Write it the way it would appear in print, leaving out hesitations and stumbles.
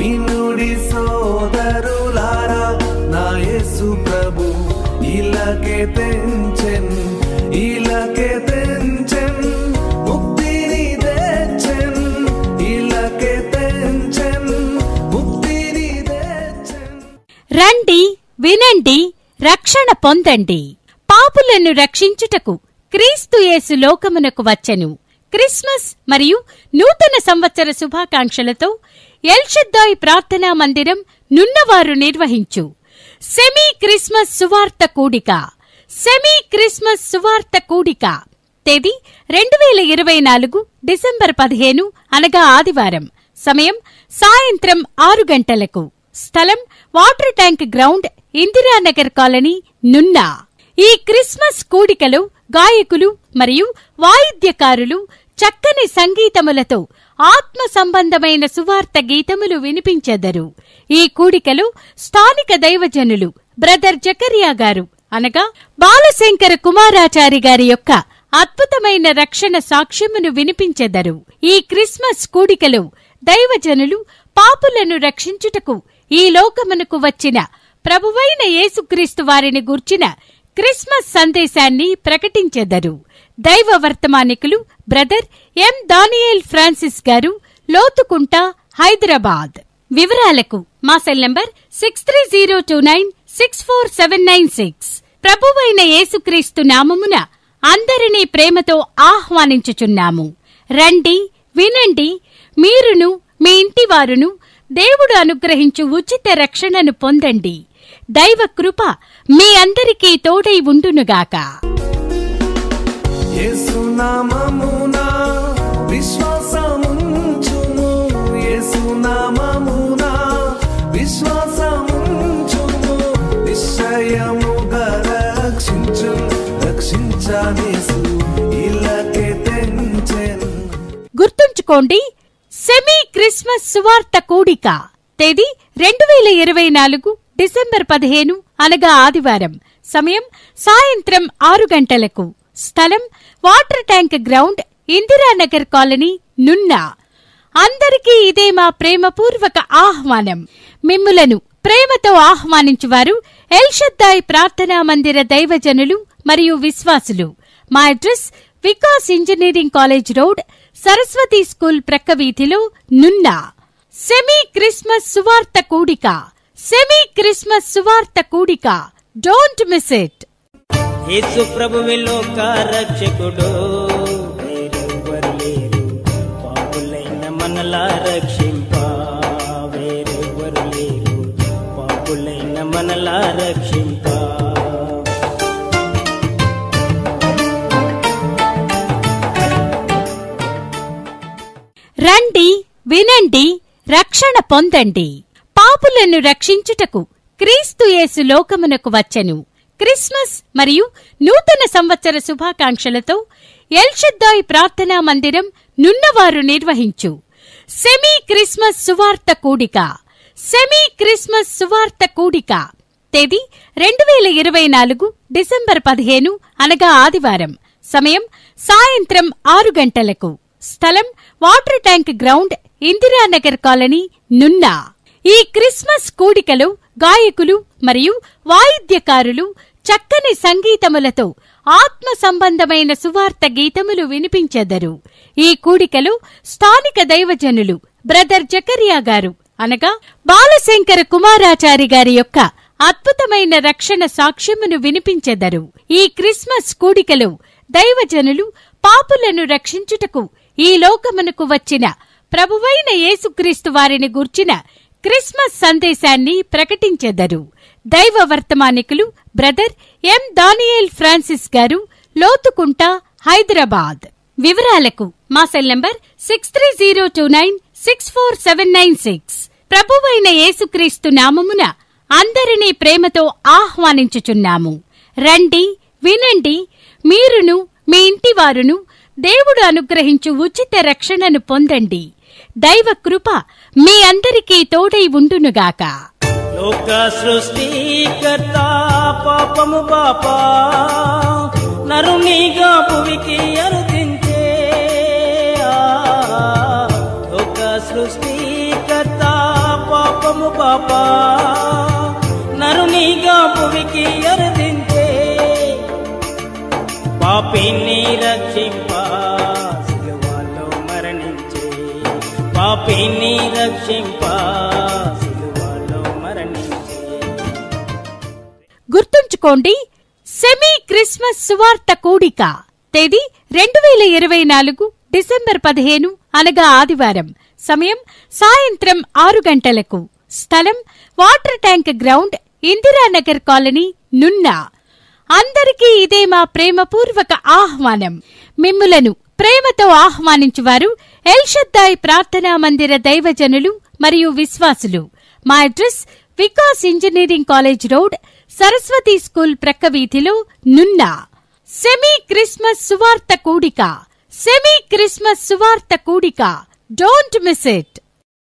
వినుడి సోదరులారా, నా యేసు ప్రభు ఇలాకే తెంచెన్, ఇలాకే తెంచెన్, ముక్తిని తెచ్చెన్, ఇలాకే తెంచెన్, ముక్తిని తెచ్చెన్. రండి, వినండి, రక్షణ పొందండి. పాపులను రక్షించుటకు క్రీస్తు యేసు లోకమునకు వచ్చెను. క్రిస్మస్ మరియు నూతన సంవత్సర శుభాకాంక్షలతో ఎల్ షద్దాయ్ ప్రార్థనా మందిరం నున్నవారు నిర్వహించు సెమీ క్రిస్మస్ సువార్త కూడిక. సెమీ క్రిస్మస్ సువార్త కూడిక తేదీ 2024 డిసెంబర్ 15 అనగా ఆదివారం. సమయం సాయంత్రం 6 గంటలకు. స్థలం water tank ground, Indiranagar colony, Nunna. ఈ క్రిస్మస్ కూడికలో గాయకులు మరియు వాయిద్యకారులు చక్కని సంగీతములతో ఆత్మ సంబంధమైన సువార్త గీతములు వినిపించెదరు. ఈ కూడికలో స్థానిక దైవజనులు బ్రదర్ జకరియా గారు అనగా బాలశంకర కుమారాచారి గారి యొక్క అద్భుతమైన రక్షణ సాక్ష్యమును వినిపించెదరు. ఈ క్రిస్మస్ కూడికలో దైవజనులు పాపులను రక్షించుటకు ఈ లోకమునకు వచ్చిన ప్రభువైన యేసుక్రీస్తు వారిని గూర్చిన క్రిస్మస్ సందేశాన్ని ప్రకటించెదరు. దైవ వర్తమానికులు బ్రదర్ ఎం దానియేల్ ఫ్రాన్సిస్ గారు, లోతుకుంట, హైదరాబాద్. వివరాలకు మా సెల్ నంబర్ 6302964796. ప్రభువైన యేసుక్రీస్తు నామమున అందరినీ ప్రేమతో ఆహ్వానించుచున్నాము. రండి, వినండి, మీరును మీ ఇంటివారును దేవుడు అనుగ్రహించు ఉచిత రక్షణను పొందండి. దైవ కృప మీ అందరికీ తోడై ఉండునుగాక. యేసునామమున విశ్వాసముంచుము, యేసునామమున విశ్వాసముంచుము, నిశ్చయముగా రక్షించనేసు ఇలాకే తెంచెన్. గుర్తుంచుకోండి, సెమీ క్రిస్మస్ సువార్త కూడిక తేదీ 2024 డిసెంబర్ 15 అనగా ఆదివారం. సమయం సాయంత్రం 6 గంటలకు. స్థలం water tank ground, Indiranagar colony, Nunna. అందరికీ ఇదే మా ప్రేమపూర్వక ఆహ్వానం. మిమ్ములను ప్రేమతో ఆహ్వానించువారు ఎల్ షద్దాయ్ ప్రార్థనా మందిర దైవజనులు మరియు విశ్వాసులు. మా address Vikas engineering college road, Saraswati school ప్రక్క వీధిలో, నున్నా. సెమీ క్రిస్మస్ సువార్త కూడిక. సెమీ క్రిస్మస్ సువార్త కూడిక. Don't miss it. యేసు ప్రభువే లోక రక్షకుడు, వేరెవ్వరు లేరు పాపులైన మనలా రక్షింప, వేరెవ్వరు లేరు పాపులైన మనలా రక్షింప. రండి, వినండి, రక్షణ పొందండి. పాపులను రక్షించుటకు క్రీస్తు యేసు లోకమునకు వచ్చెను. క్రిస్మస్ మరియు నూతన సంవత్సర శుభాకాంక్షలతో ఎల్ షద్దాయ్ ప్రార్థనా మందిరం నున్నవారు నిర్వహించు సెమీ క్రిస్మస్ సువార్త కూడిక. సెమీ క్రిస్మస్ సువార్త కూడిక తేదీ 2024 డిసెంబర్ 15 అనగా ఆదివారం. సమయం సాయంత్రం 6 గంటలకు. స్థలం water tank ground, Indiranagar colony, Nunna. ఈ క్రిస్మస్ కూడికలో గాయకులు మరియు వాయిద్యకారులు చక్కని సంగీతములతో ఆత్మ సంబంధమైన సువార్త గీతములు వినిపించెదరు. ఈ కూడికలో స్థానిక దైవజనులు బ్రదర్ జకరియా గారు అనగా బాలశంకర కుమారాచారి గారి యొక్క అద్భుతమైన రక్షణ సాక్ష్యమును వినిపించెదరు. ఈ క్రిస్మస్ కూడికలో దైవజనులు పాపులను రక్షించుటకు ఈ లోకమునకు వచ్చిన ప్రభువైన యేసుక్రీస్తు వారిని గూర్చిన క్రిస్మస్ సందేశాన్ని ప్రకటించెదరు. దైవ వర్తమానికులు బ్రదర్ ఎం దానియేల్ ఫ్రాన్సిస్ గారు, లోతుకుంట, హైదరాబాద్. వివరాలకు మా సెల్ నంబర్ 6302964796. ప్రభువైన యేసుక్రీస్తు నామమున అందరినీ ప్రేమతో ఆహ్వానించుచున్నాము. రండి, వినండి, మీరును మీ ఇంటివారును దేవుడు అనుగ్రహించు ఉచిత రక్షణను పొందండి. దైవ కృప మీ అందరికీ తోడై ఉండునుగాక. లోక సృష్టికర్త పాపము బాపా నరునిగా భూమికి అరుదించే, లోక సృష్టికర్త పాపా నరునిగా భువికి అరుదించే పాపిని రక్షింపా సిలువలో మరణించే పాపిని రక్షింపా సిలువలో మరణించే. గుర్తుంచుకోండి, సెమీ క్రిస్మస్ సువార్త కూడిక తేదీ 2024 డిసెంబర్ 15 అనగా ఆదివారం. సమయం సాయంత్రం 6 గంటలకు. స్థలం water tank ground, Indiranagar colony, Nunna. అందరికీ ఇదే మా ప్రేమపూర్వక ఆహ్వానం. మిమ్ములను ప్రేమతో ఆహ్వానించువారు ఎల్షద్దాయ్ ప్రార్థనా మందిర దైవజనులు మరియు విశ్వాసులు. మా address Vikas engineering college road, Saraswati school ప్రక్క వీధిలో, నున్నా. సెమీ క్రిస్మస్ సువార్త కూడిక, సెమీ క్రిస్మస్ సువార్త కూడిక. Don't miss it.